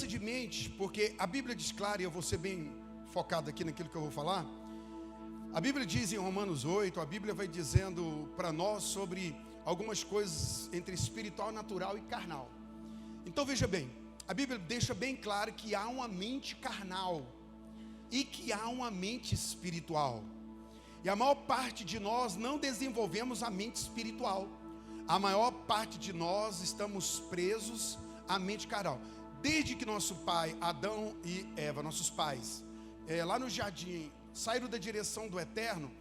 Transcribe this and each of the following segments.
mudança de mente, porque a Bíblia diz claro, e eu vou ser bem focado aqui naquilo que eu vou falar. A Bíblia diz em Romanos 8, a Bíblia vai dizendo para nós sobre algumas coisas entre espiritual, natural e carnal. Então veja bem, a Bíblia deixa bem claro que há uma mente carnal e que há uma mente espiritual. E a maior parte de nós não desenvolvemos a mente espiritual. A maior parte de nós estamos presos à mente carnal. Desde que nosso pai, Adão e Eva, nossos pais, lá no jardim, saíram da direção do eterno,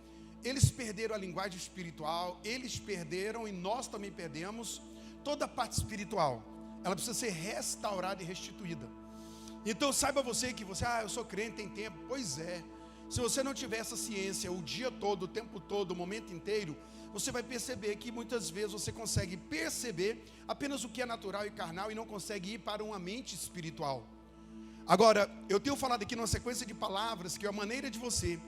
eles perderam a linguagem espiritual, eles perderam e nós também perdemos toda a parte espiritual. Ela precisa ser restaurada e restituída. Então saiba você que eu sou crente, tem tempo. Pois é, se você não tiver essa ciência o dia todo, o tempo todo, o momento inteiro, você vai perceber que muitas vezes você consegue perceber apenas o que é natural e carnal e não consegue ir para uma mente espiritual. Agora, eu tenho falado aqui numa sequência de palavras que a maneira de você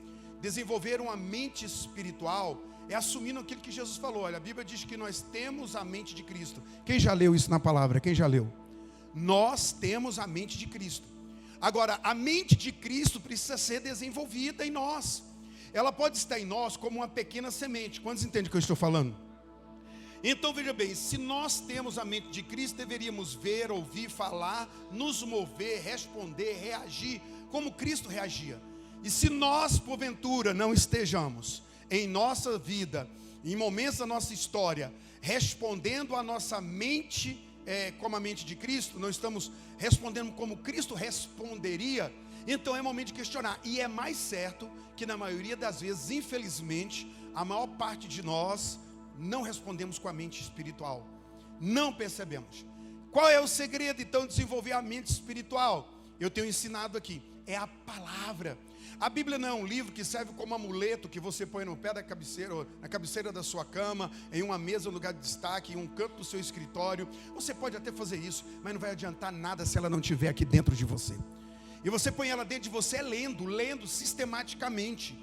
desenvolver uma mente espiritual é assumindo aquilo que Jesus falou. Olha, a Bíblia diz que nós temos a mente de Cristo. Quem já leu isso na palavra? Quem já leu? Nós temos a mente de Cristo. Agora, a mente de Cristo precisa ser desenvolvida em nós. Ela pode estar em nós como uma pequena semente. Quantos entendem o que eu estou falando? Então veja bem, se nós temos a mente de Cristo, deveríamos ver, ouvir, falar, nos mover, responder, reagir como Cristo reagia. E se nós, porventura, não estejamos em nossa vida, em momentos da nossa história, respondendo a nossa mente como a mente de Cristo, não estamos respondendo como Cristo responderia, então é momento de questionar. E é mais certo que na maioria das vezes, infelizmente, a maior parte de nós não respondemos com a mente espiritual. Não percebemos. Qual é o segredo então de desenvolver a mente espiritual? Eu tenho ensinado aqui, é a palavra. A Bíblia não é um livro que serve como amuleto que você põe no pé da cabeceira, ou na cabeceira da sua cama, em uma mesa, um lugar de destaque, em um canto do seu escritório. Você pode até fazer isso, mas não vai adiantar nada se ela não estiver aqui dentro de você. E você põe ela dentro de você lendo sistematicamente.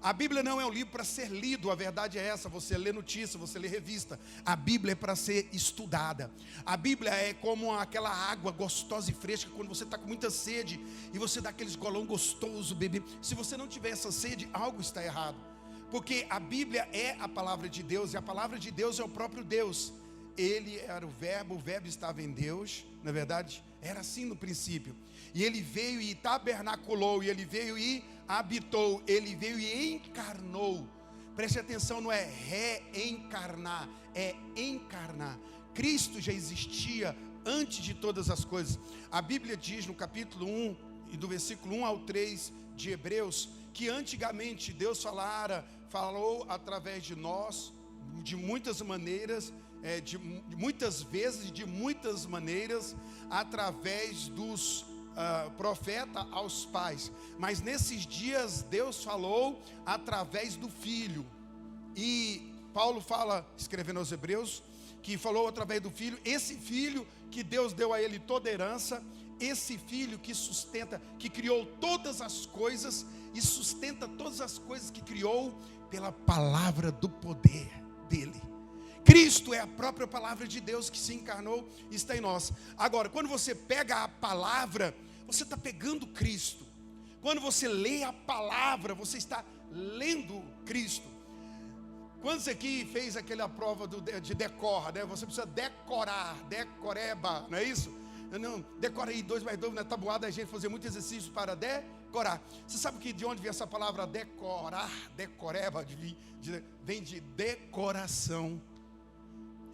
A Bíblia não é um livro para ser lido, a verdade é essa. Você lê notícia, você lê revista. A Bíblia é para ser estudada. A Bíblia é como aquela água gostosa e fresca quando você está com muita sede e você dá aqueles golão gostoso, bebê. Se você não tiver essa sede, algo está errado. Porque a Bíblia é a palavra de Deus e a palavra de Deus é o próprio Deus. Ele era o verbo estava em Deus, na verdade, era assim no princípio. E ele veio e tabernaculou, e ele veio e habitou, ele veio e encarnou. Preste atenção, não é reencarnar, é encarnar. Cristo já existia antes de todas as coisas. A Bíblia diz no capítulo 1, e do versículo 1 ao 3 de Hebreus, que antigamente Deus falou através de nós, de muitas maneiras, de muitas vezes, de muitas maneiras, através dos profeta aos pais. Mas nesses dias Deus falou através do Filho. E Paulo fala, escrevendo aos Hebreus, que falou através do Filho. Esse Filho que Deus deu a ele toda a herança, esse Filho que sustenta, que criou todas as coisas e sustenta todas as coisas que criou pela palavra do poder dele. Cristo é a própria palavra de Deus que se encarnou e está em nós. Agora, quando você pega a palavra, você está pegando Cristo. Quando você lê a palavra, você está lendo Cristo. Quantos aqui fez aquela prova de decora, né? Você precisa decorar, decoreba, não é isso? Não, decora aí 2 mais 2 na tabuada, a gente fazia muito exercício para decorar. Você sabe que de onde vem essa palavra decorar, decoreba, vem de decoração.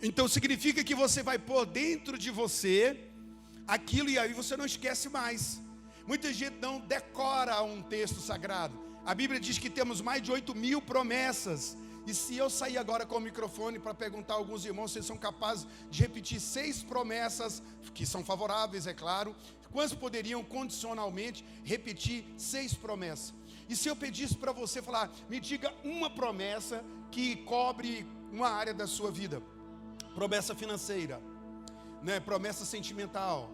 Então significa que você vai pôr dentro de você aquilo e aí você não esquece mais. Muita gente não decora um texto sagrado. A Bíblia diz que temos mais de 8.000 promessas. E se eu sair agora com o microfone para perguntar a alguns irmãos se eles são capazes de repetir 6 promessas, que são favoráveis, é claro, quantos poderiam condicionalmente repetir 6 promessas? E se eu pedisse para você falar, me diga uma promessa que cobre uma área da sua vida? Promessa financeira, né? Promessa sentimental,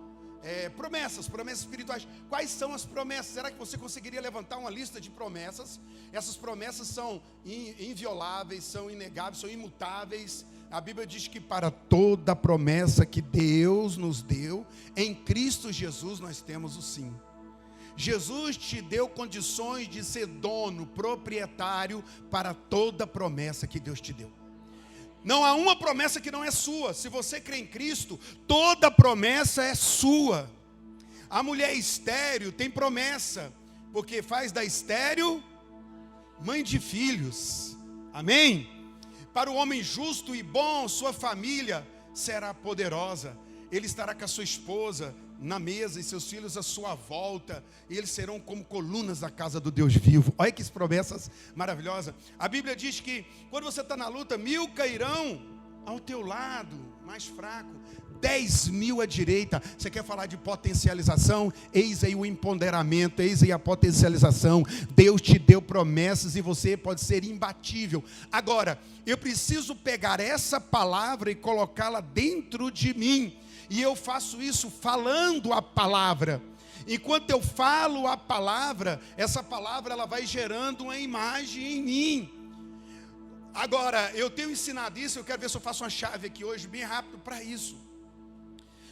promessas espirituais. Quais são as promessas? Será que você conseguiria levantar uma lista de promessas? Essas promessas são invioláveis, são inegáveis, são imutáveis, A Bíblia diz que para toda promessa que Deus nos deu, em Cristo Jesus nós temos o sim. Jesus te deu condições de ser dono, proprietário para toda promessa que Deus te deu. Não há uma promessa que não é sua. Se você crê em Cristo, toda promessa é sua. A mulher estéril tem promessa, porque faz da estéril mãe de filhos. Amém? Para o homem justo e bom, sua família será poderosa. Ele estará com a sua esposa na mesa e seus filhos à sua volta. E eles serão como colunas da casa do Deus vivo. Olha que promessas maravilhosas. A Bíblia diz que quando você está na luta, 1000 cairão ao teu lado, mais fraco, 10.000 à direita. Você quer falar de potencialização? Eis aí o empoderamento, eis aí a potencialização. Deus te deu promessas e você pode ser imbatível. Agora, eu preciso pegar essa palavra e colocá-la dentro de mim. E eu faço isso falando a palavra. Enquanto eu falo a palavra, essa palavra ela vai gerando uma imagem em mim. Agora, eu tenho ensinado isso, eu quero ver se eu faço uma chave aqui hoje, bem rápido para isso.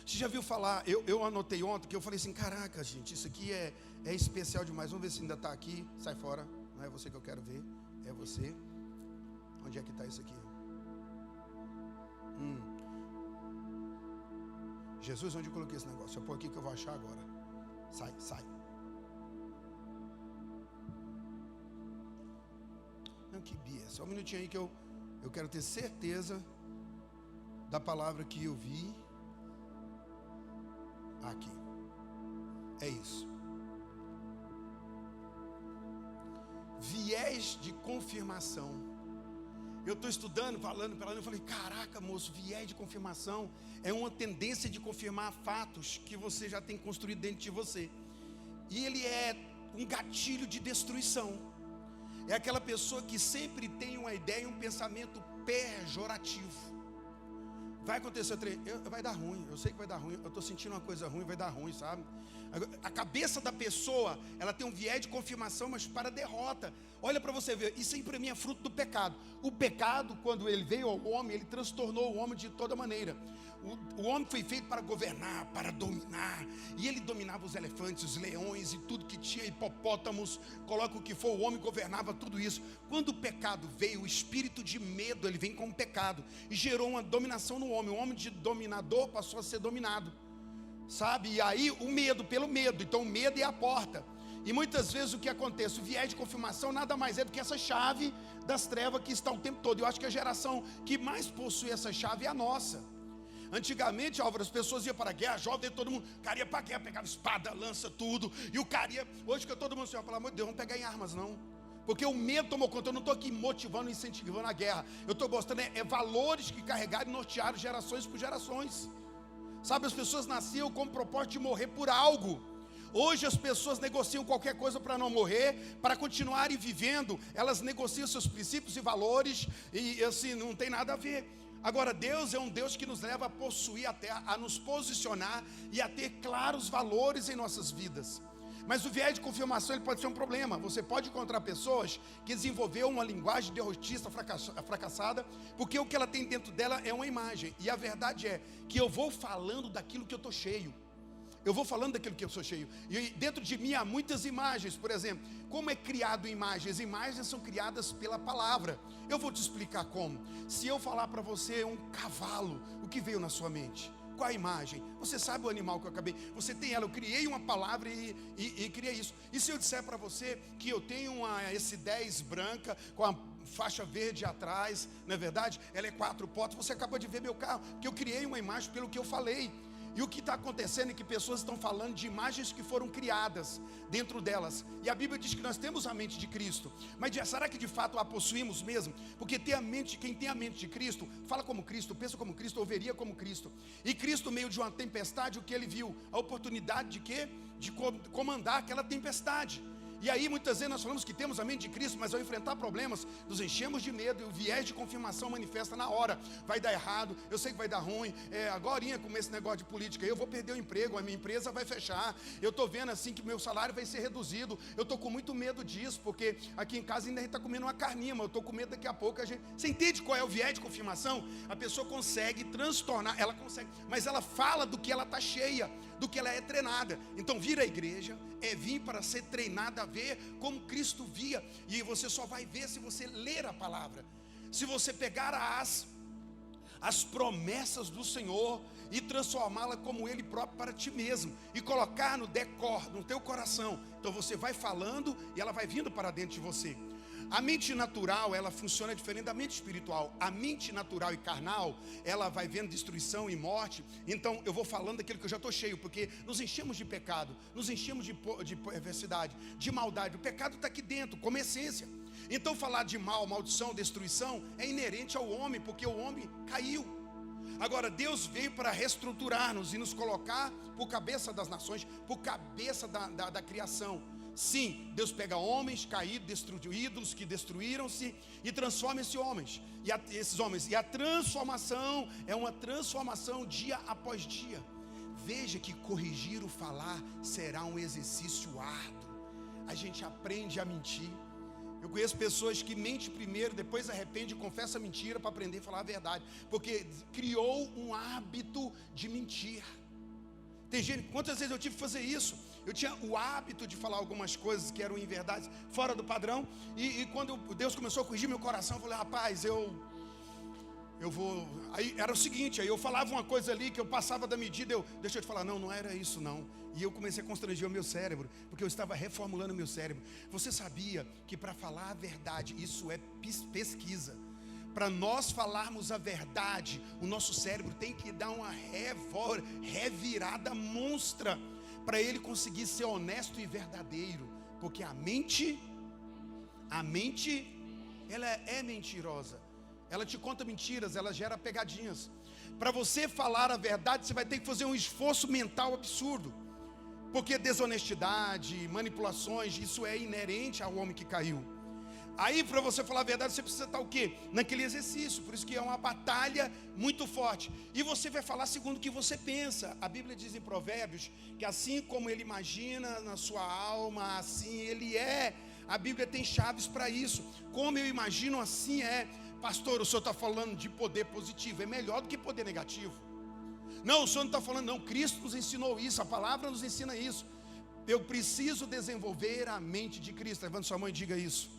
Você já viu falar, eu anotei ontem, que eu falei assim, caraca gente, isso aqui é especial demais, vamos ver se ainda está aqui, sai fora, não é você que eu quero ver, é você. Onde é que está isso aqui? Jesus, onde eu coloquei esse negócio? Eu pôr aqui que eu vou achar agora. Sai. Não, que bia, só um minutinho aí que eu quero ter certeza da palavra que eu vi. Aqui. É isso. Viés de confirmação. Eu estou estudando, falando, eu falei, caraca moço, viés de confirmação é uma tendência de confirmar fatos que você já tem construído dentro de você. E ele é um gatilho de destruição. É aquela pessoa que sempre tem uma ideia e um pensamento pejorativo. Vai acontecer, vai dar ruim, eu sei que vai dar ruim, eu estou sentindo uma coisa ruim, vai dar ruim, sabe? A cabeça da pessoa, ela tem um viés de confirmação, mas para derrota. Olha para você ver, isso aí para mim é fruto do pecado. O pecado, quando ele veio ao homem, ele transtornou o homem de toda maneira. O homem foi feito para governar, para dominar. E ele dominava os elefantes, os leões e tudo que tinha, hipopótamos, coloca o que for, o homem governava tudo isso. Quando o pecado veio, o espírito de medo, ele vem com o pecado. E gerou uma dominação no homem. O homem de dominador passou a ser dominado. Sabe? E aí o medo pelo medo. Então o medo é a porta. E muitas vezes o que acontece? O viés de confirmação nada mais é do que essa chave das trevas que está o tempo todo. Eu acho que a geração que mais possui essa chave é a nossa. Antigamente, Álvaro, as pessoas iam para a guerra, jovem, todo mundo, o cara ia para a guerra, pegava espada, lança, tudo. E o cara ia, hoje que todo mundo assim, pelo amor de Deus, não pegar em armas não. Porque o medo tomou conta. Eu não estou aqui motivando, incentivando a guerra. Eu estou mostrando valores que carregaram e nortearam gerações por gerações. Sabe, as pessoas nasciam com o propósito de morrer por algo. Hoje as pessoas negociam qualquer coisa para não morrer, para continuarem vivendo. Elas negociam seus princípios e valores e assim, não tem nada a ver. Agora, Deus é um Deus que nos leva a possuir a terra, a nos posicionar e a ter claros valores em nossas vidas. Mas o viés de confirmação ele pode ser um problema. Você pode encontrar pessoas que desenvolveram uma linguagem derrotista fracassada, porque o que ela tem dentro dela é uma imagem. E a verdade é que eu vou falando daquilo que eu estou cheio. Eu vou falando daquilo que eu sou cheio. E dentro de mim há muitas imagens. Por exemplo, como é criado imagens? Imagens são criadas pela palavra. Eu vou te explicar como. Se eu falar para você um cavalo, o que veio na sua mente? Qual a imagem? Você sabe o animal que eu acabei? Você tem ela, eu criei uma palavra e criei isso. E se eu disser para você que eu tenho uma S10 branca com a faixa verde atrás, não é verdade? Ela é 4 portas, você acabou de ver meu carro, que eu criei uma imagem pelo que eu falei. E o que está acontecendo é que pessoas estão falando de imagens que foram criadas dentro delas. E a Bíblia diz que nós temos a mente de Cristo. Mas será que de fato a possuímos mesmo? Porque quem tem a mente de Cristo, fala como Cristo, pensa como Cristo, ouviria como Cristo. E Cristo, no meio de uma tempestade, o que ele viu? A oportunidade de quê? De comandar aquela tempestade. E aí muitas vezes nós falamos que temos a mente de Cristo, mas ao enfrentar problemas, nos enchemos de medo, e o viés de confirmação manifesta na hora. Vai dar errado, eu sei que vai dar ruim, agorinha com esse negócio de política, eu vou perder o emprego, a minha empresa vai fechar, eu estou vendo assim que meu salário vai ser reduzido, eu estou com muito medo disso, porque aqui em casa ainda a gente está comendo uma carninha, mas eu estou com medo daqui a pouco Você entende qual é o viés de confirmação? A pessoa consegue transtornar, ela consegue, mas ela fala do que ela está cheia, do que ela é treinada. Então vir à igreja é vir para ser treinada a ver como Cristo via, e você só vai ver se você ler a palavra, se você pegar as promessas do Senhor e transformá-la como Ele próprio para ti mesmo, e colocar no teu coração. Então você vai falando e ela vai vindo para dentro de você. A mente natural, ela funciona diferente da mente espiritual. A mente natural e carnal, ela vai vendo destruição e morte. Então eu vou falando daquilo que eu já estou cheio, porque nos enchemos de pecado, nos enchemos de perversidade, de maldade. O pecado está aqui dentro, como essência. Então falar de mal, maldição, destruição é inerente ao homem, porque o homem caiu. Agora Deus veio para reestruturar-nos e nos colocar por cabeça das nações, por cabeça da criação. Sim, Deus pega homens caídos, destruídos, que destruíram-se, e transforma esses homens. E a transformação é uma transformação dia após dia. Veja que corrigir o falar será um exercício árduo. A gente aprende a mentir. Eu conheço pessoas que mentem primeiro, depois arrepende e confessa a mentira para aprender a falar a verdade, porque criou um hábito de mentir. Tem gente, quantas vezes eu tive que fazer isso? Eu tinha o hábito de falar algumas coisas que eram inverdades, fora do padrão, e quando Deus começou a corrigir meu coração, eu falei, rapaz, eu vou... Aí era o seguinte, aí eu falava uma coisa ali que eu passava da medida, deixa eu te falar, não era isso não. E eu comecei a constranger o meu cérebro, porque eu estava reformulando o meu cérebro. Você sabia que para falar a verdade, isso é pesquisa. Para nós falarmos a verdade, o nosso cérebro tem que dar uma revirada monstra, para ele conseguir ser honesto e verdadeiro, porque a mente, ela é mentirosa, ela te conta mentiras, ela gera pegadinhas. Para você falar a verdade, você vai ter que fazer um esforço mental absurdo, porque desonestidade, manipulações, isso é inerente ao homem que caiu. Aí para você falar a verdade, você precisa estar o quê? Naquele exercício, por isso que é uma batalha muito forte. E você vai falar segundo o que você pensa. A Bíblia diz em Provérbios, que assim como ele imagina na sua alma, assim ele é. A Bíblia tem chaves para isso. Como eu imagino, assim é. Pastor, o senhor está falando de poder positivo, é melhor do que poder negativo. Não, o senhor não está falando, não, Cristo nos ensinou isso, a palavra nos ensina isso. Eu preciso desenvolver a mente de Cristo. Levante sua mão e diga isso.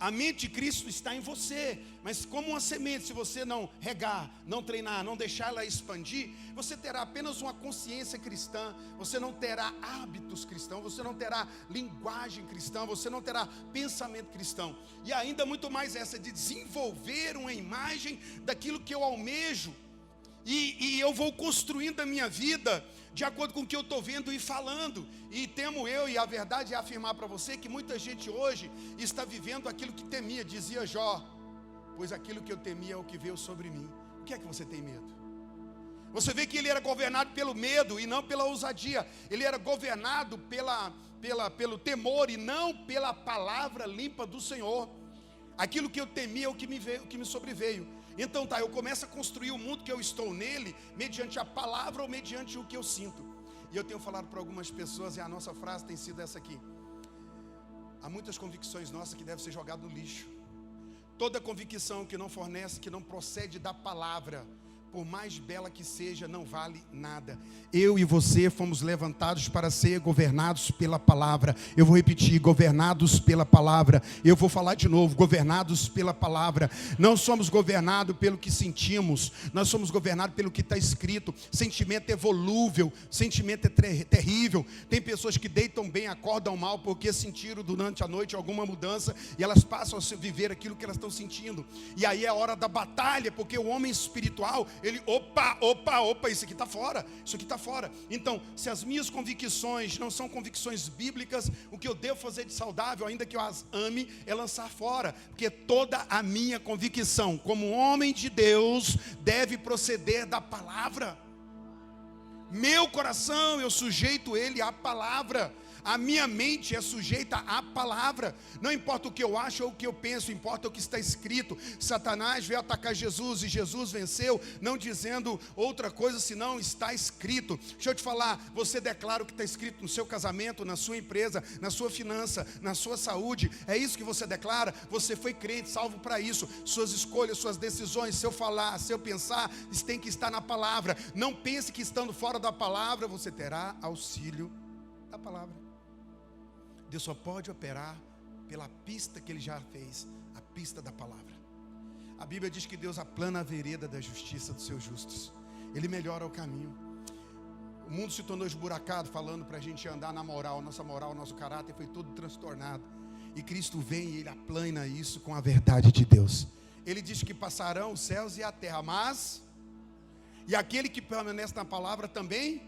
A mente de Cristo está em você, mas como uma semente, se você não regar, não treinar, não deixar ela expandir, você terá apenas uma consciência cristã, você não terá hábitos cristãos, você não terá linguagem cristã, você não terá pensamento cristão. E ainda muito mais essa de desenvolver uma imagem daquilo que eu almejo, e eu vou construindo a minha vida de acordo com o que eu estou vendo e falando. E temo eu, e a verdade é afirmar para você que muita gente hoje está vivendo aquilo que temia. Dizia Jó, pois aquilo que eu temia é o que veio sobre mim. O que é que você tem medo? Você vê que ele era governado pelo medo e não pela ousadia. Ele era governado pelo temor e não pela palavra limpa do Senhor. Aquilo que eu temia é o que me sobreveio. Então tá, eu começo a construir o mundo que eu estou nele, mediante a palavra ou mediante o que eu sinto. E eu tenho falado para algumas pessoas, e a nossa frase tem sido essa aqui: há muitas convicções nossas que devem ser jogadas no lixo. Toda convicção que não fornece, que não procede da palavra, por mais bela que seja, não vale nada. Eu e você fomos levantados para ser governados pela palavra. Eu vou repetir, governados pela palavra. Eu vou falar de novo, governados pela palavra. Não somos governados pelo que sentimos, nós somos governados pelo que está escrito. Sentimento é volúvel, sentimento é terrível. Tem pessoas que deitam bem, acordam mal, porque sentiram durante a noite alguma mudança, e elas passam a viver aquilo que elas estão sentindo. E aí é a hora da batalha, porque o homem espiritual, ele, opa, isso aqui está fora, isso aqui está fora. Então, se as minhas convicções não são convicções bíblicas, o que eu devo fazer de saudável, ainda que eu as ame, é lançar fora. Porque toda a minha convicção, como homem de Deus, deve proceder da palavra. Meu coração, eu sujeito ele à palavra. A minha mente é sujeita à palavra. Não importa o que eu acho ou o que eu penso, importa o que está escrito. Satanás veio atacar Jesus e Jesus venceu, não dizendo outra coisa senão está escrito. Deixa eu te falar, você declara o que está escrito no seu casamento, na sua empresa, na sua finança, na sua saúde. É isso que você declara? Você foi crente, salvo para isso. Suas escolhas, suas decisões, seu falar, seu pensar, isso tem que estar na palavra. Não pense que estando fora da palavra você terá auxílio da palavra. Deus só pode operar pela pista que Ele já fez, a pista da palavra. A Bíblia diz que Deus aplana a vereda da justiça dos seus justos. Ele melhora o caminho. O mundo se tornou esburacado, falando para a gente andar na moral, nosso caráter foi todo transtornado. E Cristo vem e Ele aplana isso com a verdade de Deus. Ele diz que passarão os céus e a terra, mas... E aquele que permanece na palavra também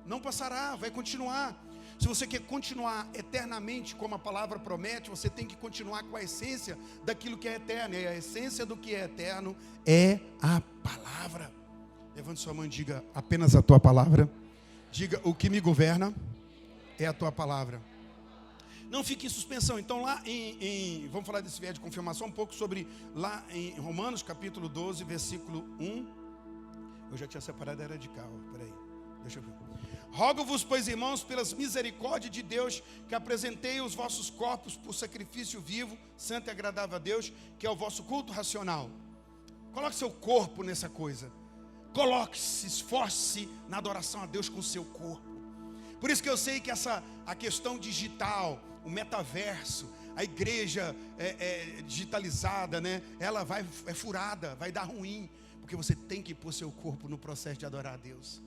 não passará, vai continuar. Se você quer continuar eternamente como a palavra promete, você tem que continuar com a essência daquilo que é eterno. E a essência do que é eterno é a palavra. Levante sua mão e diga: apenas a tua palavra. Diga: o que me governa é a tua palavra. Não fique em suspensão. Então lá vamos falar desse viés de confirmação um pouco sobre, lá em Romanos capítulo 12, versículo 1. Eu já tinha separado, era de cá, peraí, deixa eu ver. Rogo-vos, pois, irmãos, pelas misericórdias de Deus, que apresentei os vossos corpos por sacrifício vivo, santo e agradável a Deus, que é o vosso culto racional. Coloque seu corpo nessa coisa. Coloque-se, esforce-se na adoração a Deus com o seu corpo. Por isso que eu sei que a questão digital, o metaverso, a igreja digitalizada, né? Ela é furada, vai dar ruim. Porque você tem que pôr seu corpo no processo de adorar a Deus.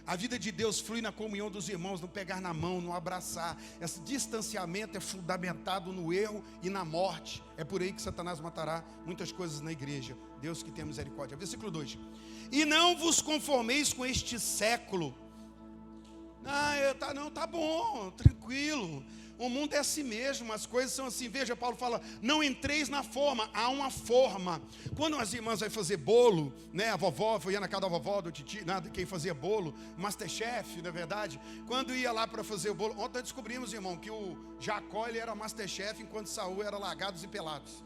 A vida de Deus flui na comunhão dos irmãos, no pegar na mão, no abraçar. Esse distanciamento é fundamentado no erro e na morte. É por aí que Satanás matará muitas coisas na igreja. Deus que tenha misericórdia. Versículo 2. E não vos conformeis com este século. Tá bom, tranquilo. O mundo é assim mesmo, as coisas são assim. Veja, Paulo fala: não entreis na forma, há uma forma. Quando as irmãs vão fazer bolo, né? A vovó, ia na casa da vovó, do titi, quem fazia bolo, Masterchef, na verdade. Quando ia lá para fazer o bolo, ontem descobrimos, irmão, que o Jacó, ele era Masterchef, enquanto Saul era largados e pelados.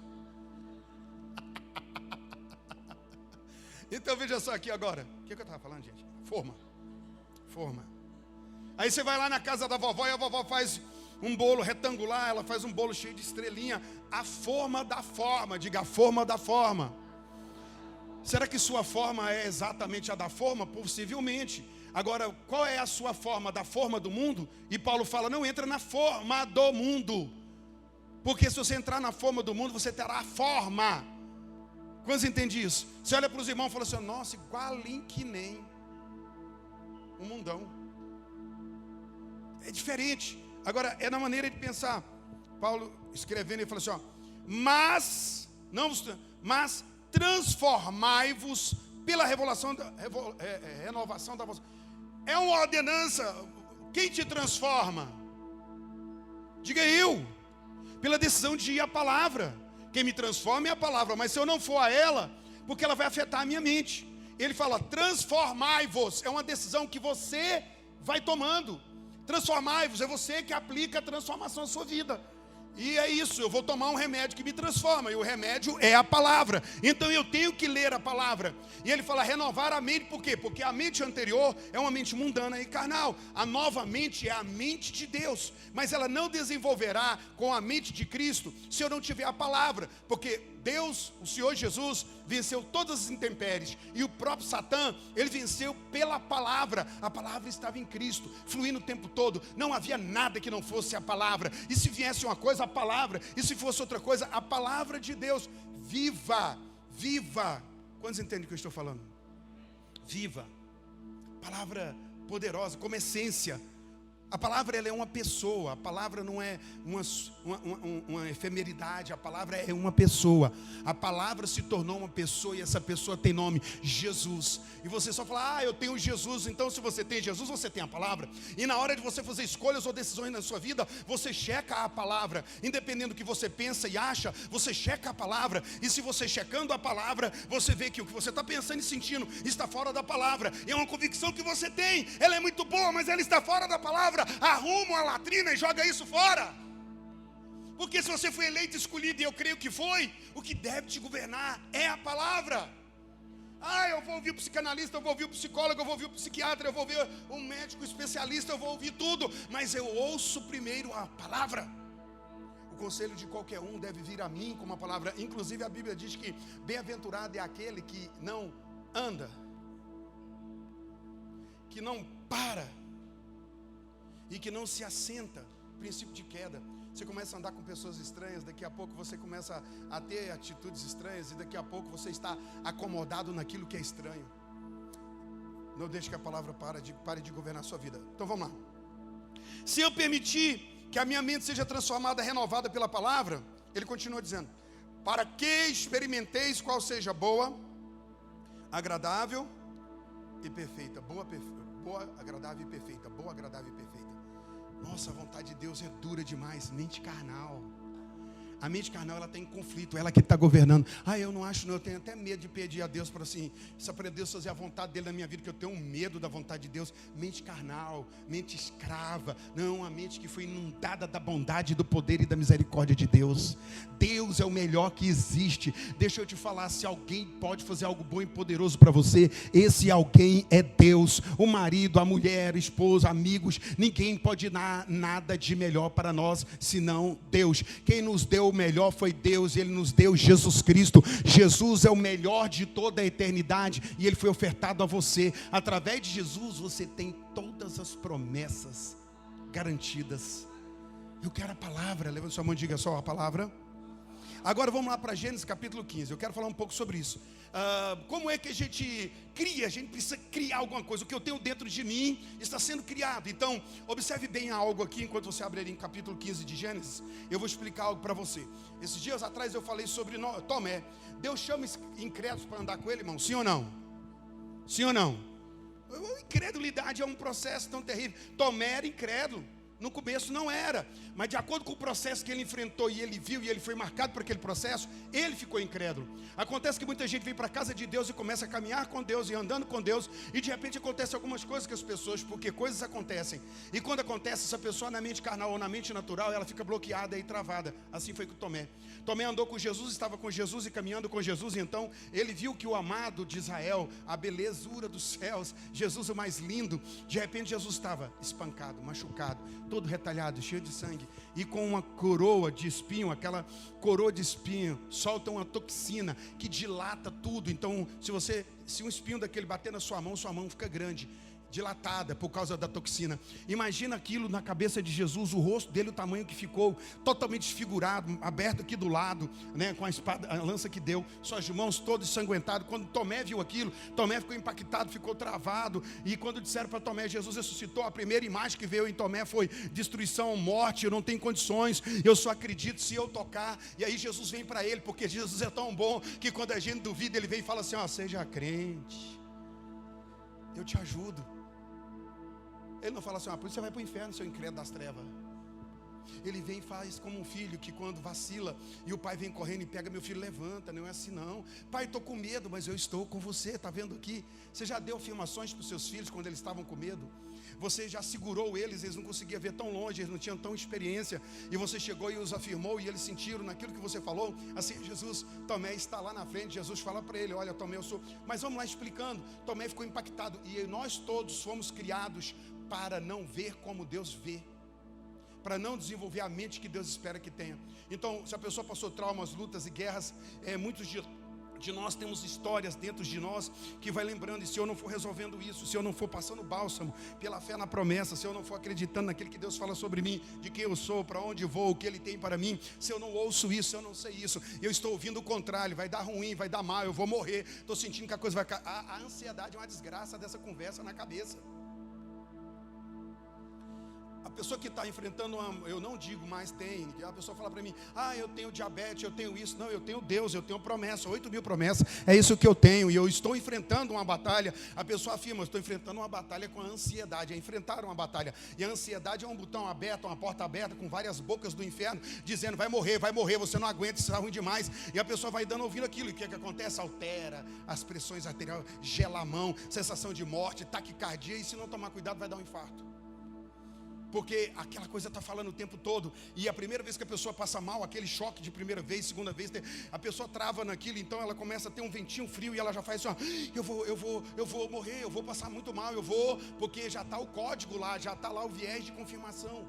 Então veja só aqui agora. O que eu estava falando, gente? Forma. Aí você vai lá na casa da vovó e a vovó faz um bolo retangular, ela faz um bolo cheio de estrelinha. A forma da forma, diga: a forma da forma. Será que sua forma é exatamente a da forma? Possivelmente. Agora, qual é a sua forma? Da forma do mundo? E Paulo fala: não entra na forma do mundo. Porque se você entrar na forma do mundo, você terá a forma. Quantos entendem isso? Você olha para os irmãos e fala assim: nossa, igualinho que nem o mundão. É diferente. Agora, é na maneira de pensar. Paulo escrevendo, ele fala assim: mas transformai-vos pela renovação da vossa. É uma ordenança. Quem te transforma? Diga: eu. Pela decisão de ir à palavra. Quem me transforma é a palavra. Mas se eu não for a ela, porque ela vai afetar a minha mente. Ele fala: transformai-vos. É uma decisão que você vai tomando. Transformai-vos, é você que aplica a transformação na sua vida. E é isso, eu vou tomar um remédio que me transforma. E o remédio é a palavra. Então eu tenho que ler a palavra. E ele fala: renovar a mente, por quê? Porque a mente anterior é uma mente mundana e carnal. A nova mente é a mente de Deus. Mas ela não desenvolverá com a mente de Cristo se eu não tiver a palavra. Porque Deus, o Senhor Jesus, venceu todas as intempéries. E o próprio Satã, ele venceu pela palavra. A palavra estava em Cristo, fluindo o tempo todo. Não havia nada que não fosse a palavra. E se viesse uma coisa, a palavra. E se fosse outra coisa, a palavra de Deus. Viva. Quantos entendem o que eu estou falando? Viva. Palavra poderosa, como essência. A palavra, ela é uma pessoa. A palavra não é uma efemeridade. A palavra é uma pessoa. A palavra se tornou uma pessoa e essa pessoa tem nome: Jesus. E você só fala: eu tenho Jesus. Então, se você tem Jesus, você tem a palavra. E na hora de você fazer escolhas ou decisões na sua vida, você checa a palavra. Independente do que você pensa e acha, você checa a palavra. E se você checando a palavra, você vê que o que você está pensando e sentindo está fora da palavra. E é uma convicção que você tem. Ela é muito boa, mas ela está fora da palavra. palavra, arruma uma latrina e joga isso fora. Porque se você foi eleito, escolhido, e eu creio que foi, o que deve te governar é a palavra. Eu vou ouvir o psicanalista, eu vou ouvir o psicólogo, eu vou ouvir o psiquiatra, eu vou ouvir um médico especialista, eu vou ouvir tudo, mas eu ouço primeiro a palavra. O conselho de qualquer um deve vir a mim com uma palavra. Inclusive a Bíblia diz que bem-aventurado é aquele que não anda, que não para e que não se assenta. Princípio de queda. Você começa a andar com pessoas estranhas, daqui a pouco você começa a ter atitudes estranhas, e daqui a pouco você está acomodado naquilo que é estranho. Não deixe que a palavra pare de governar a sua vida. Então vamos lá. Se eu permitir que a minha mente seja transformada, renovada pela palavra, ele continua dizendo: para que experimenteis qual seja boa, agradável e perfeita. Boa, agradável e perfeita. Boa, agradável e perfeita. Nossa, a vontade de Deus é dura demais. Mente carnal. A mente carnal, ela tem conflito, ela que está governando. Eu não acho não, eu tenho até medo de pedir a Deus para assim, se para Deus fazer a vontade dele na minha vida, que eu tenho medo da vontade de Deus. Mente carnal, mente escrava. Não, a mente que foi inundada da bondade, do poder e da misericórdia de Deus. Deus é o melhor que existe. Deixa eu te falar, se alguém pode fazer algo bom e poderoso para você, esse alguém é Deus. O marido, a mulher, a esposa, amigos, ninguém pode dar nada de melhor para nós, senão Deus. Quem nos deu o melhor foi Deus, Ele nos deu Jesus Cristo. Jesus é o melhor de toda a eternidade, e Ele foi ofertado a você. Através de Jesus você tem todas as promessas garantidas. Eu quero a palavra. Levanta sua mão e diga só a palavra. Agora vamos lá para Gênesis capítulo 15. Eu quero falar um pouco sobre isso. Como é que a gente cria? A gente precisa criar alguma coisa. O que eu tenho dentro de mim está sendo criado. Então, observe bem algo aqui, enquanto você abrir em capítulo 15 de Gênesis. Eu vou explicar algo para você. Esses dias atrás eu falei sobre Tomé. Deus chama incrédulos para andar com ele, irmão? Sim ou não? Sim ou não? Incredulidade é um processo tão terrível. Tomé era incrédulo. No começo não era, mas de acordo com o processo que ele enfrentou, e ele viu, e ele foi marcado por aquele processo, ele ficou incrédulo. Acontece que muita gente vem para a casa de Deus e começa a caminhar com Deus e andando com Deus, e de repente acontecem algumas coisas com as pessoas, porque coisas acontecem, e quando acontece, essa pessoa na mente carnal ou na mente natural, ela fica bloqueada e travada. Assim foi com Tomé. Tomé andou com Jesus, estava com Jesus e caminhando com Jesus, e então ele viu que o amado de Israel, a belezura dos céus, Jesus o mais lindo, de repente Jesus estava espancado, machucado, todo retalhado, cheio de sangue, e com uma coroa de espinho. Aquela coroa de espinho solta uma toxina que dilata tudo. Então, se um espinho daquele bater na sua mão fica grande, dilatada por causa da toxina. Imagina aquilo na cabeça de Jesus, o rosto dele, o tamanho que ficou, totalmente desfigurado, aberto aqui do lado, né, com a espada, a lança que deu, suas mãos todas ensanguentadas. Quando Tomé viu aquilo, Tomé ficou impactado, ficou travado. E quando disseram para Tomé, Jesus ressuscitou, a primeira imagem que veio em Tomé foi destruição, morte. Eu não tenho condições, eu só acredito se eu tocar. E aí Jesus vem para ele, porque Jesus é tão bom que quando a gente duvida, ele vem e fala assim: seja crente, eu te ajudo. Ele não fala assim: por isso você vai para o inferno, seu incrédulo das trevas. Ele vem e faz como um filho que quando vacila e o pai vem correndo e pega: meu filho, levanta, não é assim não. Pai, estou com medo, mas eu estou com você, está vendo aqui? Você já deu afirmações para os seus filhos quando eles estavam com medo? Você já segurou eles não conseguiam ver tão longe, eles não tinham tão experiência, e você chegou e os afirmou, e eles sentiram naquilo que você falou. Assim, Jesus, Tomé está lá na frente, Jesus fala para ele: olha, Tomé, eu sou... Mas vamos lá explicando. Tomé ficou impactado, e nós todos fomos criados para não ver como Deus vê, para não desenvolver a mente que Deus espera que tenha. Então, se a pessoa passou traumas, lutas e guerras, muitos de nós temos histórias dentro de nós que vai lembrando. E se eu não for resolvendo isso, se eu não for passando bálsamo pela fé na promessa, se eu não for acreditando naquilo que Deus fala sobre mim, de quem eu sou, para onde vou, o que Ele tem para mim, se eu não ouço isso, se eu não sei isso, eu estou ouvindo o contrário, vai dar ruim, vai dar mal, eu vou morrer, estou sentindo que a coisa vai cair. A ansiedade é uma desgraça dessa conversa na cabeça. A pessoa que está enfrentando eu não digo mais tem, a pessoa fala para mim: eu tenho diabetes, eu tenho isso. Não, eu tenho Deus, eu tenho promessa, 8.000 promessas, é isso que eu tenho, e eu estou enfrentando uma batalha. A pessoa afirma: eu estou enfrentando uma batalha com a ansiedade. É enfrentar uma batalha, e a ansiedade é um botão aberto, uma porta aberta, com várias bocas do inferno, dizendo: vai morrer, você não aguenta, isso está ruim demais. E a pessoa vai dando ouvindo aquilo, e o que acontece? Altera as pressões arteriais, gela a mão, sensação de morte, taquicardia, e se não tomar cuidado vai dar um infarto. Porque aquela coisa está falando o tempo todo. E a primeira vez que a pessoa passa mal, aquele choque de primeira vez, segunda vez, a pessoa trava naquilo, então ela começa a ter um ventinho frio e ela já faz assim, ó, eu vou morrer, eu vou passar muito mal, porque já está o código lá, já está lá o viés de confirmação.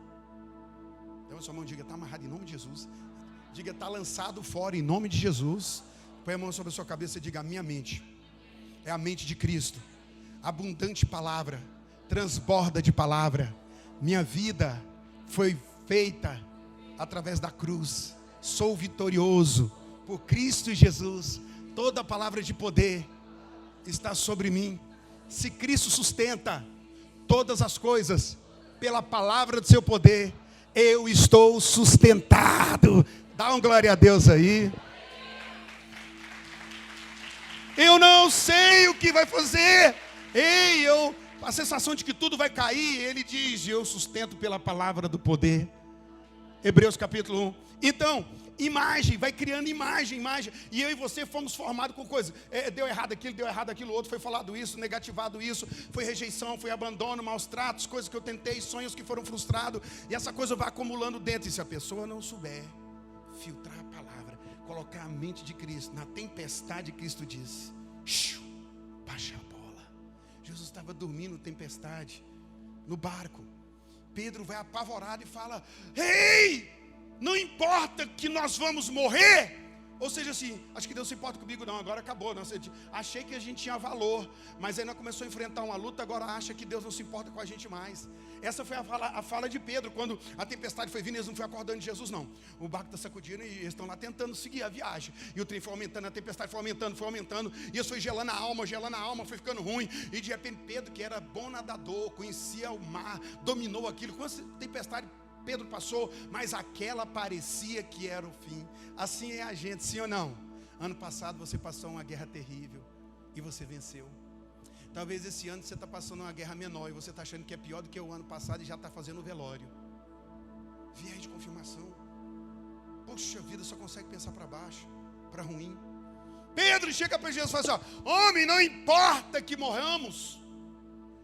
Então a sua mão, diga, está amarrado em nome de Jesus. Diga, está lançado fora em nome de Jesus. Põe a mão sobre a sua cabeça e diga, a minha mente é a mente de Cristo. Abundante palavra, transborda de palavra. Minha vida foi feita através da cruz. Sou vitorioso por Cristo Jesus. Toda palavra de poder está sobre mim. Se Cristo sustenta todas as coisas pela palavra do seu poder, eu estou sustentado. Dá um glória a Deus aí. Eu não sei o que vai fazer. A sensação de que tudo vai cair, ele diz, eu sustento pela palavra do poder. Hebreus capítulo 1. Então, imagem, vai criando imagem. E eu e você fomos formados com coisas. Deu errado aquilo, outro, foi falado isso, negativado isso, foi rejeição, foi abandono, maus tratos, coisas que eu tentei, sonhos que foram frustrados. E essa coisa vai acumulando dentro. E se a pessoa não souber filtrar a palavra, colocar a mente de Cristo, na tempestade Cristo diz, baixa a bola. Jesus estava dormindo, tempestade, no barco. Pedro vai apavorado e fala, ei, não importa que nós vamos morrer. Ou seja assim, acho que Deus se importa comigo não, agora acabou. Não, achei que a gente tinha valor, mas ainda começou a enfrentar uma luta, agora acha que Deus não se importa com a gente mais. Essa foi a fala de Pedro, quando a tempestade foi vindo, eles não foram acordando de Jesus não. O barco está sacudindo e eles estão lá tentando seguir a viagem. E o trem foi aumentando, a tempestade foi aumentando. E isso foi gelando a alma, foi ficando ruim. E de repente Pedro, que era bom nadador, conhecia o mar, dominou aquilo. Quando a tempestade Pedro passou, mas aquela parecia que era o fim. Assim é a gente, sim ou não? Ano passado você passou uma guerra terrível e você venceu. Talvez esse ano você está passando uma guerra menor e você está achando que é pior do que o ano passado e já está fazendo o velório. Viés de confirmação. Poxa vida, só consegue pensar para baixo, para ruim. Pedro chega para Jesus e fala assim, ó, homem, não importa que morramos.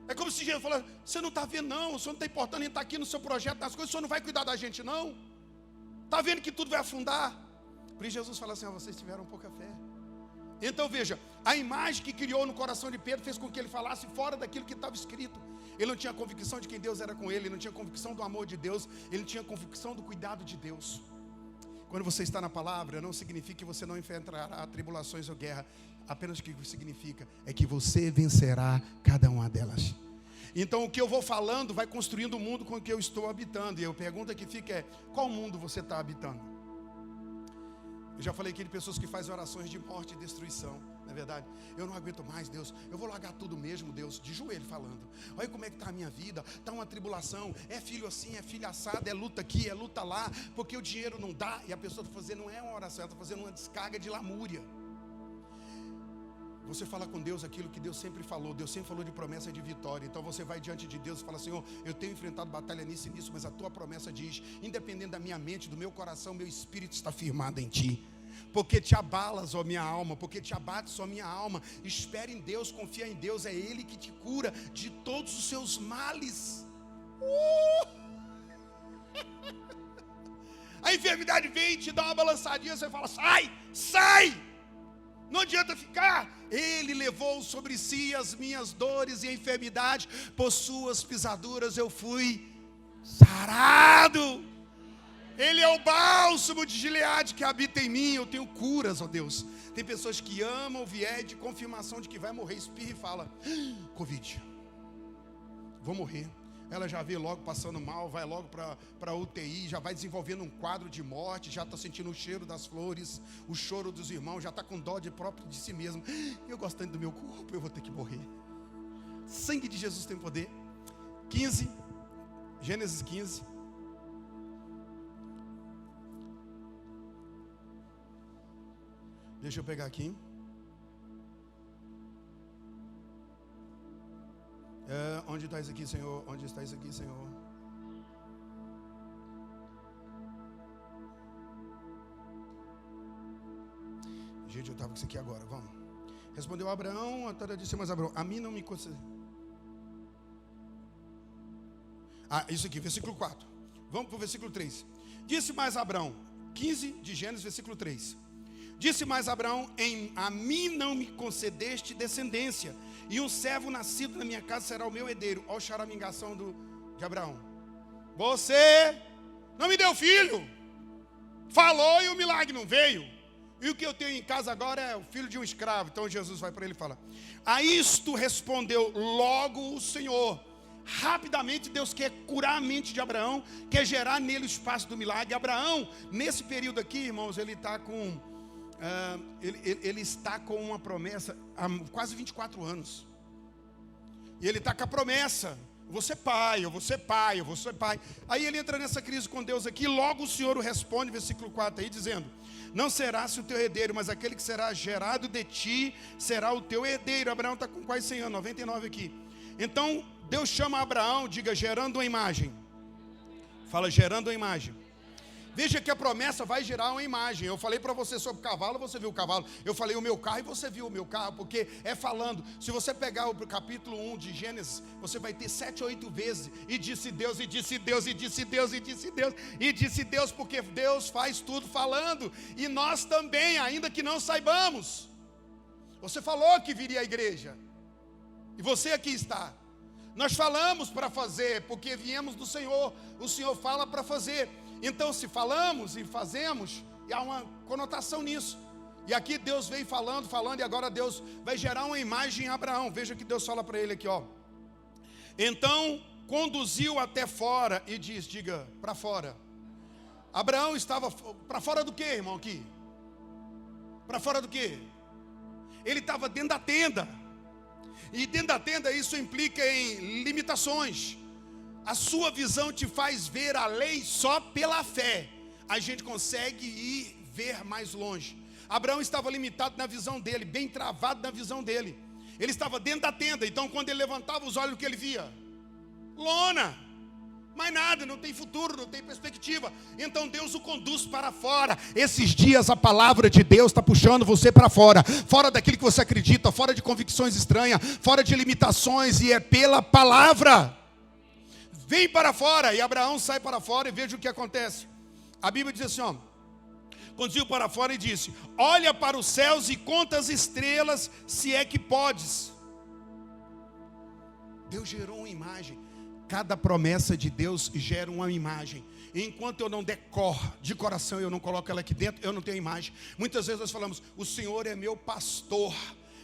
É como se Jesus falasse, você não está vendo não, o senhor não está importando em estar aqui no seu projeto, nas coisas, o senhor não vai cuidar da gente não. Está vendo que tudo vai afundar? Por isso Jesus fala assim, vocês tiveram pouca fé. Então veja, a imagem que criou no coração de Pedro fez com que ele falasse fora daquilo que estava escrito. Ele não tinha convicção de quem Deus era com ele, ele não tinha convicção do amor de Deus, ele não tinha convicção do cuidado de Deus. Quando você está na palavra, não significa que você não enfrentará tribulações ou guerra. Apenas o que significa é que você vencerá cada uma delas. Então o que eu vou falando vai construindo o mundo com o que eu estou habitando. E a pergunta que fica é, qual mundo você está habitando? Eu já falei aqui de pessoas que fazem orações de morte e destruição. Não é verdade? Eu não aguento mais, Deus. Eu vou largar tudo mesmo, Deus. De joelho falando. Olha como é que está a minha vida. Está uma tribulação. É filho assim, é filho assado. É luta aqui, é luta lá. Porque o dinheiro não dá. E a pessoa está fazendo, não é uma oração. Ela está fazendo uma descarga de lamúria. Você fala com Deus aquilo que Deus sempre falou. Deus sempre falou de promessa de vitória. Então você vai diante de Deus e fala, Senhor, eu tenho enfrentado batalha nisso e nisso, mas a tua promessa diz, independente da minha mente, do meu coração, meu espírito está firmado em ti. Porque te abalas, ó minha alma, porque te abates, ó minha alma. Espere em Deus, confia em Deus, é Ele que te cura de todos os seus males. A enfermidade vem e te dá uma balançadinha, você fala, sai! Não adianta ficar. Ele levou sobre si as minhas dores e a enfermidade, por suas pisaduras eu fui sarado. Ele é o bálsamo de Gileade que habita em mim. Eu tenho curas, ó Deus. Tem pessoas que amam o viés de confirmação de que vai morrer, espirra e fala, Covid, vou morrer. Ela já vê logo passando mal, vai logo para UTI, já vai desenvolvendo um quadro de morte, já está sentindo o cheiro das flores, o choro dos irmãos, já está com dó de si mesmo. Eu gosto tanto do meu corpo, eu vou ter que morrer. Sangue de Jesus tem poder. 15, Gênesis 15. Deixa eu pegar aqui. Onde está isso aqui, Senhor? Onde está isso aqui, Senhor? Gente, eu estava com isso aqui agora, vamos. Respondeu Abraão, a Tara disse, mas Abraão, a mim não me concede. Isso aqui, versículo 4. Vamos para o versículo 3. Disse mais Abraão, 15 de Gênesis, versículo 3. Disse mais Abraão, a mim não me concedeste descendência, e um servo nascido na minha casa será o meu herdeiro. Olha a charamingação de Abraão. Você não me deu filho. Falou e o milagre não veio. E o que eu tenho em casa agora é o filho de um escravo. Então Jesus vai para ele e fala: a isto respondeu logo o Senhor. Rapidamente Deus quer curar a mente de Abraão, quer gerar nele o espaço do milagre. Abraão, nesse período aqui, irmãos, ele está com ele está com uma promessa há quase 24 anos. E ele está com a promessa: eu vou ser pai, eu vou ser pai, eu vou ser pai. Aí ele entra nessa crise com Deus aqui. Logo o Senhor o responde, versículo 4 aí, dizendo: não serás o teu herdeiro, mas aquele que será gerado de ti será o teu herdeiro. Abraão está com quase 100 anos, 99 aqui. Então Deus chama Abraão, diga, gerando uma imagem. Fala, gerando uma imagem. Veja que a promessa vai gerar uma imagem. Eu falei para você sobre o cavalo, você viu o cavalo. Eu falei o meu carro e você viu o meu carro, porque é falando. Se você pegar o capítulo 1 de Gênesis, você vai ter 7 ou 8 vezes. E disse Deus, e disse Deus, e disse Deus, e disse Deus, e disse Deus, porque Deus faz tudo falando. E nós também, ainda que não saibamos. Você falou que viria a igreja. E você aqui está. Nós falamos para fazer, porque viemos do Senhor. O Senhor fala para fazer. Então, se falamos e fazemos, há uma conotação nisso. E aqui Deus vem falando, e agora Deus vai gerar uma imagem em Abraão. Veja que Deus fala para ele aqui, ó. Então, conduziu até fora e diz, diga, para fora. Abraão estava para fora do que, irmão, aqui? Para fora do que? Ele estava dentro da tenda. E dentro da tenda isso implica em limitações. A sua visão te faz ver a lei só pela fé. A gente consegue ir ver mais longe. Abraão estava limitado na visão dele, bem travado na visão dele. Ele estava dentro da tenda, então quando ele levantava os olhos, o que ele via? Lona. Mais nada, não tem futuro, não tem perspectiva. Então Deus o conduz para fora. Esses dias a palavra de Deus está puxando você para fora. Fora daquilo que você acredita, fora de convicções estranhas, fora de limitações, e é pela palavra. Vem para fora. E Abraão sai para fora e veja o que acontece. A Bíblia diz assim, ó. Conduziu para fora e disse: olha para os céus e conta as estrelas, se é que podes. Deus gerou uma imagem. Cada promessa de Deus gera uma imagem. Enquanto eu não decor de coração, eu não coloco ela aqui dentro, eu não tenho imagem. Muitas vezes nós falamos: o Senhor é meu pastor.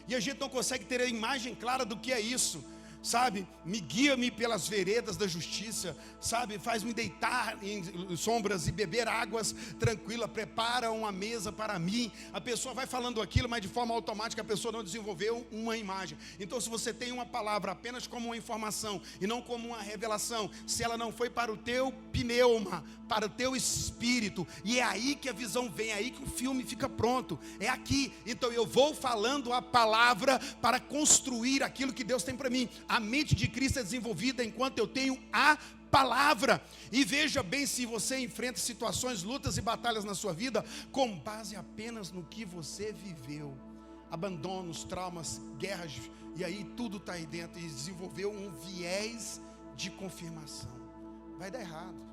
E a gente não consegue ter a imagem clara do que é isso. Sabe, guia-me pelas veredas da justiça, sabe, faz-me deitar em sombras e beber águas tranquila, prepara uma mesa para mim. A pessoa vai falando aquilo, mas de forma automática a pessoa não desenvolveu uma imagem. Então, se você tem uma palavra apenas como uma informação e não como uma revelação, se ela não foi para o teu pneuma, para o teu espírito, e é aí que a visão vem, é aí que o filme fica pronto, é aqui. Então eu vou falando a palavra para construir aquilo que Deus tem para mim. A mente de Cristo é desenvolvida enquanto eu tenho a palavra. E veja bem, se você enfrenta situações, lutas e batalhas na sua vida com base apenas no que você viveu, abandonos, traumas, guerras, e aí tudo está aí dentro, e desenvolveu um viés de confirmação, vai dar errado.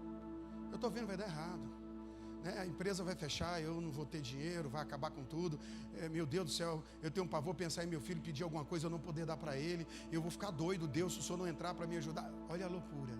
Eu estou vendo, vai dar errado, né? A empresa vai fechar, eu não vou ter dinheiro, vai acabar com tudo. Meu Deus do céu, eu tenho um pavor pensar em meu filho pedir alguma coisa, eu não poder dar para ele. Eu vou ficar doido, Deus, se o Senhor não entrar para me ajudar. Olha a loucura,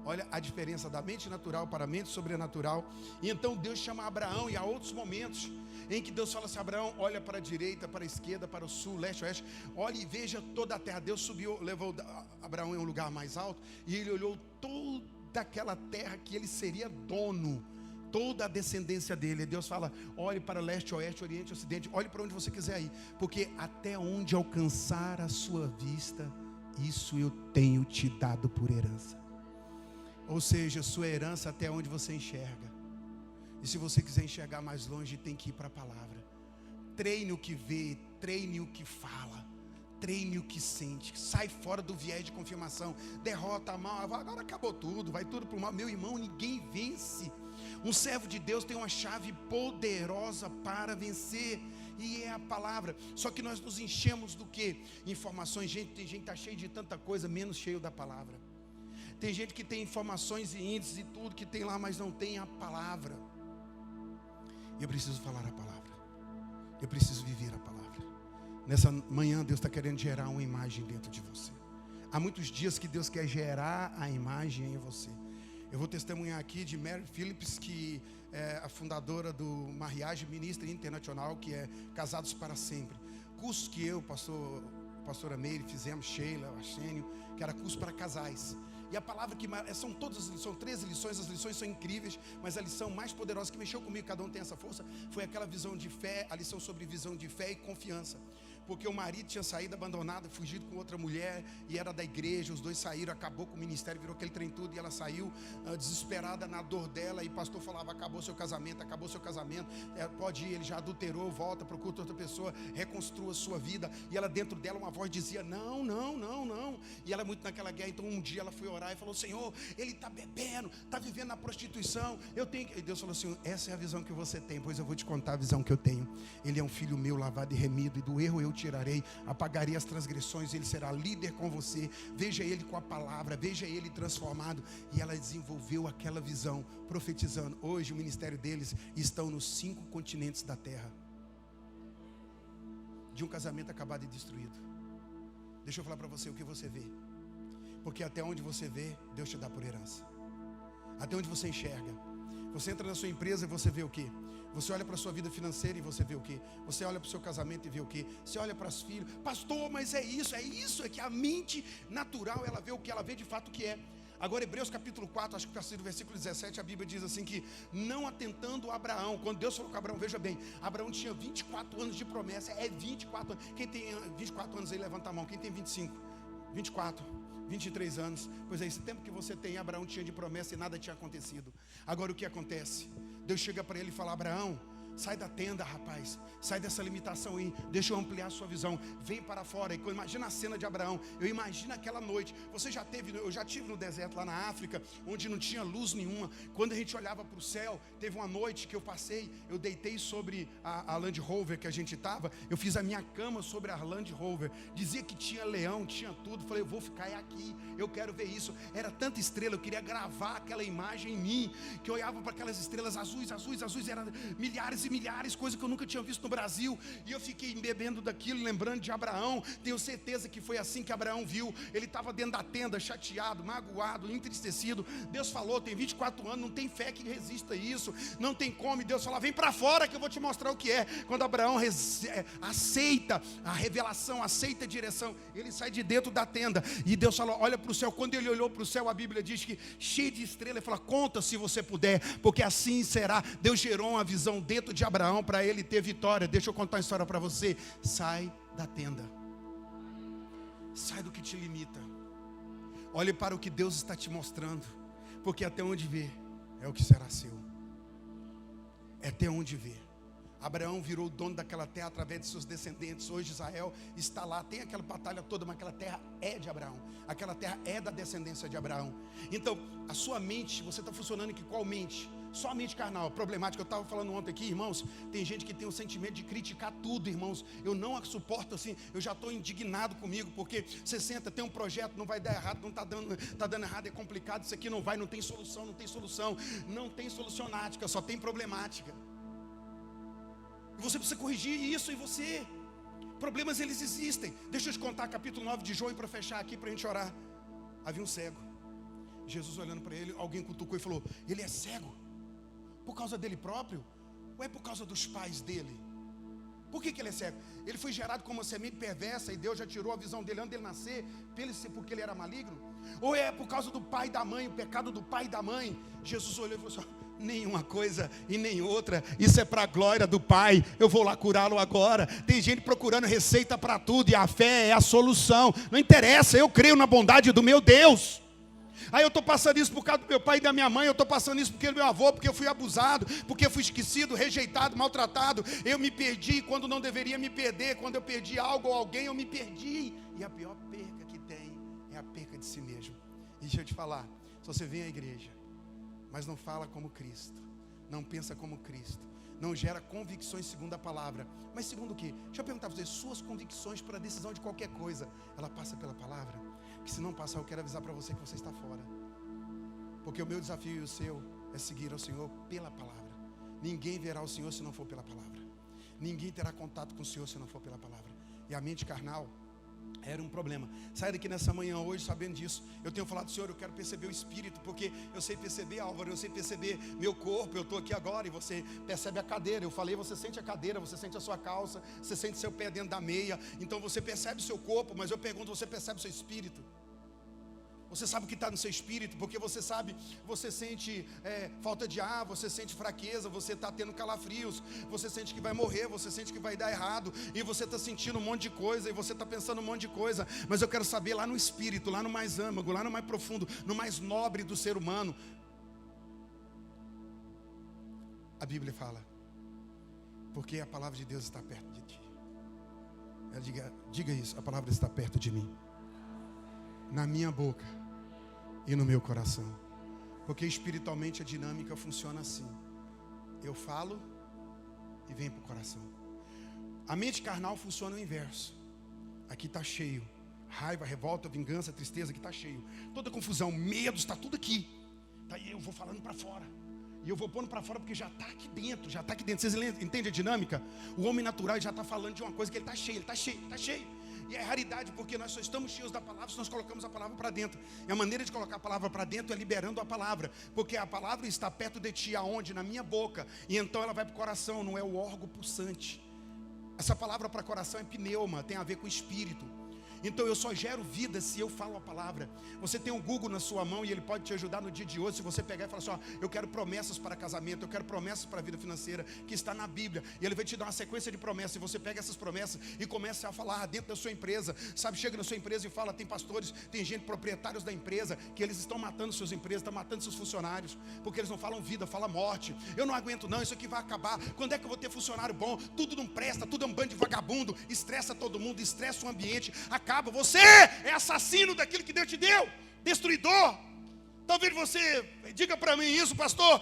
olha a diferença da mente natural para a mente sobrenatural. E então Deus chama Abraão, e há outros momentos em que Deus fala assim: Abraão, olha para a direita, para a esquerda, para o sul, leste, oeste, olha e veja toda a terra. Deus subiu, levou Abraão em um lugar mais alto, e ele olhou toda aquela terra que ele seria dono, toda a descendência dele. E Deus fala: olhe para leste, oeste, oriente, ocidente, olhe para onde você quiser ir, porque até onde alcançar a sua vista, isso eu tenho te dado por herança. Ou seja, sua herança até onde você enxerga. E se você quiser enxergar mais longe, tem que ir para a palavra. Treine o que vê, treine o que fala, treine o que sente. Sai fora do viés de confirmação. Derrota a mal, agora acabou tudo, vai tudo para o mal. Meu irmão, ninguém vence. Um servo de Deus tem uma chave poderosa para vencer, e é a palavra. Só que nós nos enchemos do quê? Informações. Tem gente que está cheio de tanta coisa, menos cheio da palavra. Tem gente que tem informações e índices e tudo que tem lá, mas não tem a palavra. E eu preciso falar a palavra. Eu preciso viver a palavra. Nessa manhã Deus está querendo gerar uma imagem dentro de você. Há muitos dias que Deus quer gerar a imagem em você. Eu vou testemunhar aqui de Mary Phillips, que é a fundadora do Mariage Ministry Internacional, que é Casados para Sempre. Curso que eu, pastora Meire, fizemos, Sheila, Axênio, que era curso para casais. E a palavra que são 13 lições, as lições são incríveis, mas a lição mais poderosa que mexeu comigo, cada um tem essa força, foi aquela visão de fé, a lição sobre visão de fé e confiança. Porque o marido tinha saído abandonado, fugido com outra mulher, e era da igreja, os dois saíram, acabou com o ministério, virou aquele trem tudo, e ela saiu desesperada na dor dela, e o pastor falava, acabou seu casamento, pode ir, ele já adulterou, volta, procura outra pessoa, reconstrua a sua vida. E ela dentro dela, uma voz dizia, não, e ela muito naquela guerra. Então um dia ela foi orar e falou, Senhor, ele está bebendo, está vivendo na prostituição, e Deus falou assim, essa é a visão que você tem, pois eu vou te contar a visão que eu tenho. Ele é um filho meu, lavado e remido, e do erro eu tirarei, apagarei as transgressões, ele será líder com você. Veja ele com a palavra, veja ele transformado. E ela desenvolveu aquela visão, profetizando. Hoje o ministério deles estão nos 5 continentes da terra, de um casamento acabado e destruído. Deixa eu falar para você o que você vê, porque até onde você vê, Deus te dá por herança. Até onde você enxerga. Você entra na sua empresa e você vê o quê? Você olha para a sua vida financeira e você vê o quê? Você olha para o seu casamento e vê o quê? Você olha para os filhos. Pastor, mas é que a mente natural, ela vê o que ela vê de fato que é. Agora Hebreus capítulo 4, acho que no versículo 17, a Bíblia diz assim que, não atentando Abraão, quando Deus falou com Abraão, veja bem, Abraão tinha 24 anos de promessa, 24 anos, quem tem 24 anos aí, levanta a mão, quem tem 25, 24, 23 anos, pois é, esse tempo que você tem, Abraão tinha de promessa e nada tinha acontecido. Agora o que acontece? Deus chega para ele e fala, Abraão, sai da tenda, rapaz, sai dessa limitação aí, deixa eu ampliar a sua visão, vem para fora. E imagina a cena de Abraão, eu imagino aquela noite. Eu já tive no deserto lá na África, onde não tinha luz nenhuma. Quando a gente olhava para o céu, teve uma noite que eu deitei sobre a Land Rover que a gente estava, eu fiz a minha cama sobre a Land Rover, dizia que tinha leão, tinha tudo. Falei, eu vou ficar aqui, eu quero ver isso. Era tanta estrela, eu queria gravar aquela imagem em mim, que eu olhava para aquelas estrelas azuis, eram milhares e milhares, coisas que eu nunca tinha visto no Brasil. E eu fiquei bebendo daquilo, lembrando de Abraão. Tenho certeza que foi assim que Abraão viu. Ele estava dentro da tenda, chateado, magoado, entristecido. Deus falou, tem 24 anos, não tem fé que resista a isso, não tem como. E Deus falou, vem para fora que eu vou te mostrar o que é. Quando Abraão aceita a revelação, aceita a direção, ele sai de dentro da tenda, e Deus falou, olha para o céu. Quando ele olhou para o céu, a Bíblia diz que cheio de estrelas, ele fala, conta se você puder, porque assim será. Deus gerou uma visão dentro de Abraão para ele ter vitória. Deixa eu contar uma história para você. Sai da tenda, sai do que te limita, olhe para o que Deus está te mostrando, porque até onde vê é o que será seu. Até onde vê. Abraão virou o dono daquela terra através de seus descendentes. Hoje Israel está lá, tem aquela batalha toda, mas aquela terra é de Abraão, aquela terra é da descendência de Abraão. Então a sua mente, você está funcionando em qual mente? Só a mente carnal, problemática. Eu estava falando ontem aqui, irmãos, tem gente que tem o sentimento de criticar tudo, irmãos. Eu não suporto assim, eu já estou indignado comigo, porque você senta, tem um projeto, não vai dar errado, não está dando errado, é complicado, isso aqui não vai, não tem solução, não tem solucionática, só tem problemática. E você precisa corrigir isso em você. Problemas, eles existem. Deixa eu te contar capítulo 9 de João, para fechar aqui, para a gente orar. Havia um cego, Jesus olhando para ele, alguém cutucou e falou, ele é cego por causa dele próprio, ou é por causa dos pais dele? Por que ele é cego? Ele foi gerado como uma semente perversa, e Deus já tirou a visão dele antes dele nascer, porque ele era maligno? Ou é por causa do pai e da mãe, o pecado do pai e da mãe? Jesus olhou e falou assim, nenhuma coisa e nem outra, isso é para a glória do Pai, eu vou lá curá-lo agora. Tem gente procurando receita para tudo, e a fé é a solução. Não interessa, eu creio na bondade do meu Deus. Aí eu estou passando isso por causa do meu pai e da minha mãe, eu estou passando isso porque do meu avô, porque eu fui abusado, porque eu fui esquecido, rejeitado, maltratado. Eu me perdi quando não deveria me perder. Quando eu perdi algo ou alguém, eu me perdi. E a pior perca que tem é a perca de si mesmo. E deixa eu te falar, se você vem à igreja, mas não fala como Cristo, não pensa como Cristo, não gera convicções segundo a palavra, mas segundo o quê? Deixa eu perguntar para você, suas convicções para a decisão de qualquer coisa, ela passa pela palavra? Que se não passar, eu quero avisar para você que você está fora. Porque o meu desafio e o seu é seguir ao Senhor pela palavra. Ninguém verá o Senhor se não for pela palavra. Ninguém terá contato com o Senhor se não for pela palavra. E a mente carnal era um problema. Sai daqui nessa manhã hoje sabendo disso. Eu tenho falado, Senhor, eu quero perceber o Espírito, porque eu sei perceber, Álvaro, eu sei perceber meu corpo. Eu estou aqui agora e você percebe a cadeira. Eu falei, você sente a cadeira, você sente a sua calça, você sente seu pé dentro da meia. Então você percebe o seu corpo, mas eu pergunto, você percebe o seu espírito? Você sabe o que está no seu espírito, porque você sabe, você sente falta de ar, você sente fraqueza, você está tendo calafrios, você sente que vai morrer, você sente que vai dar errado, e você está sentindo um monte de coisa, e você está pensando um monte de coisa, mas eu quero saber lá no espírito, lá no mais âmago, lá no mais profundo, no mais nobre do ser humano. A Bíblia fala, porque a palavra de Deus está perto de ti. Diga isso, a palavra está perto de mim, na minha boca e no meu coração. Porque espiritualmente a dinâmica funciona assim: eu falo e vem para o coração. A mente carnal funciona o inverso. Aqui está cheio, raiva, revolta, vingança, tristeza, aqui está cheio, toda confusão, medo, está tudo aqui. Daí eu vou falando para fora, e eu vou pondo para fora porque já está aqui dentro, já está aqui dentro. Vocês entendem a dinâmica? O homem natural já está falando de uma coisa que ele está cheio, ele está cheio, está cheio. E é raridade, porque nós só estamos cheios da palavra se nós colocamos a palavra para dentro. E a maneira de colocar a palavra para dentro é liberando a palavra, porque a palavra está perto de ti, aonde? Na minha boca. E então ela vai para o coração, não é o órgão pulsante. Essa palavra para coração é pneuma, tem a ver com o espírito. Então eu só gero vida se eu falo a palavra. Você tem um Google na sua mão e ele pode te ajudar no dia de hoje. Se você pegar e falar assim, ó, eu quero promessas para casamento, eu quero promessas para a vida financeira, que está na Bíblia. E ele vai te dar uma sequência de promessas. E você pega essas promessas e começa a falar dentro da sua empresa. Sabe, chega na sua empresa e fala, tem pastores, tem gente, proprietários da empresa, que eles estão matando suas empresas, estão matando seus funcionários, porque eles não falam vida, falam morte. Eu não aguento não, isso aqui vai acabar. Quando é que eu vou ter funcionário bom? Tudo não presta, tudo é um bando de vagabundo. Estressa todo mundo, estressa o ambiente. Acaba, você é assassino daquilo que Deus te deu, destruidor. Talvez você diga para mim isso, pastor,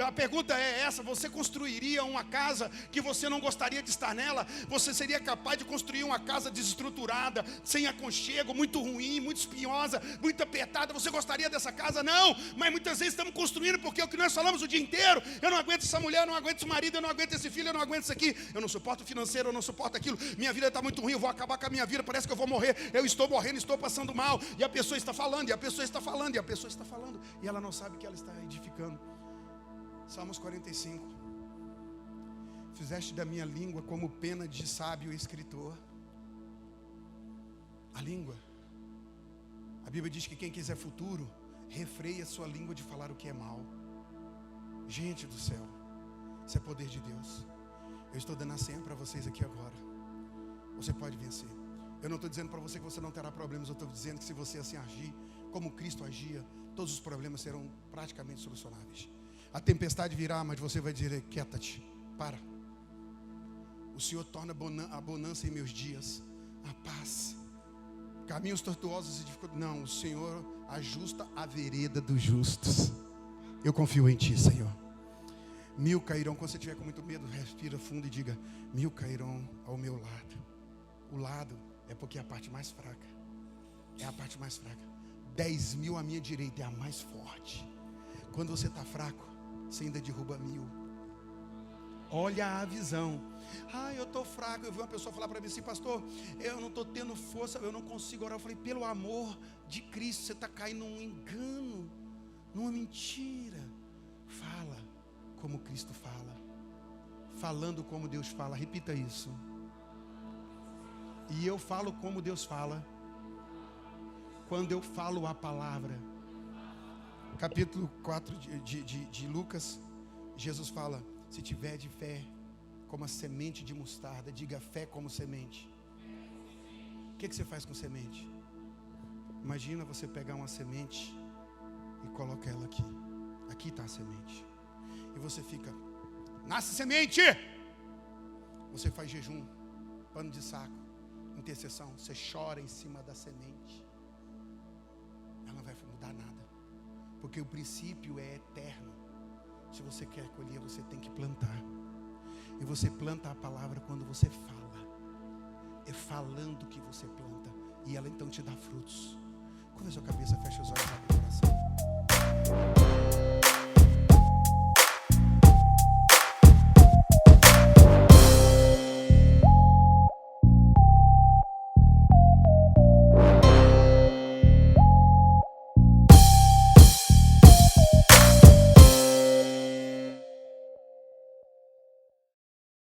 a pergunta é essa: você construiria uma casa que você não gostaria de estar nela? Você seria capaz de construir uma casa desestruturada, sem aconchego, muito ruim, muito espinhosa, muito apertada? Você gostaria dessa casa? Não, mas muitas vezes estamos construindo porque é o que nós falamos o dia inteiro: eu não aguento essa mulher, eu não aguento esse marido, eu não aguento esse filho, eu não aguento isso aqui, eu não suporto o financeiro, eu não suporto aquilo, minha vida está muito ruim, eu vou acabar com a minha vida, parece que eu vou morrer, eu estou morrendo, estou passando mal. E a pessoa está falando, e a pessoa está falando, e a pessoa está falando, e ela não sabe que ela está edificando. Salmos 45. Fizeste da minha língua como pena de sábio escritor. A língua, a Bíblia diz que quem quiser futuro, refreia a sua língua de falar o que é mal. Gente do céu, isso é poder de Deus. Eu estou dando a senha para vocês aqui agora. Você pode vencer. Eu não estou dizendo para você que você não terá problemas. Eu estou dizendo que se você assim agir como Cristo agia, todos os problemas serão praticamente solucionáveis. A tempestade virá, mas você vai dizer: quieta-te, para. O Senhor torna a bonança em meus dias, a paz. Caminhos tortuosos e dificuldades. Não, o Senhor ajusta a vereda dos justos. Eu confio em Ti, Senhor. 1000 cairão, quando você estiver com muito medo, respira fundo e diga: 1000 cairão ao meu lado. O lado é porque é a parte mais fraca. É a parte mais fraca. 10.000 à minha direita é a mais forte. Quando você está fraco, você ainda derruba 1000. Olha a visão. Eu estou fraco. Eu vi uma pessoa falar para mim assim: pastor, eu não estou tendo força, eu não consigo orar. Eu falei: pelo amor de Cristo, você está caindo num engano, numa mentira. Fala como Cristo fala, falando como Deus fala. Repita isso. E eu falo como Deus fala quando eu falo a palavra. Capítulo 4 de Lucas, Jesus fala: se tiver de fé como a semente de mostarda, diga fé como semente. O que você faz com semente? Imagina você pegar uma semente e coloca ela aqui. Aqui está a semente. E você fica: nasce semente! Você faz jejum, pano de saco, intercessão, você chora em cima da semente. Ela não vai mudar nada, porque o princípio é eterno. Se você quer colher, você tem que plantar. E você planta a palavra quando você fala. É falando que você planta, e ela então te dá frutos. Curva a sua cabeça, fecha os olhos, abre o coração. Amém.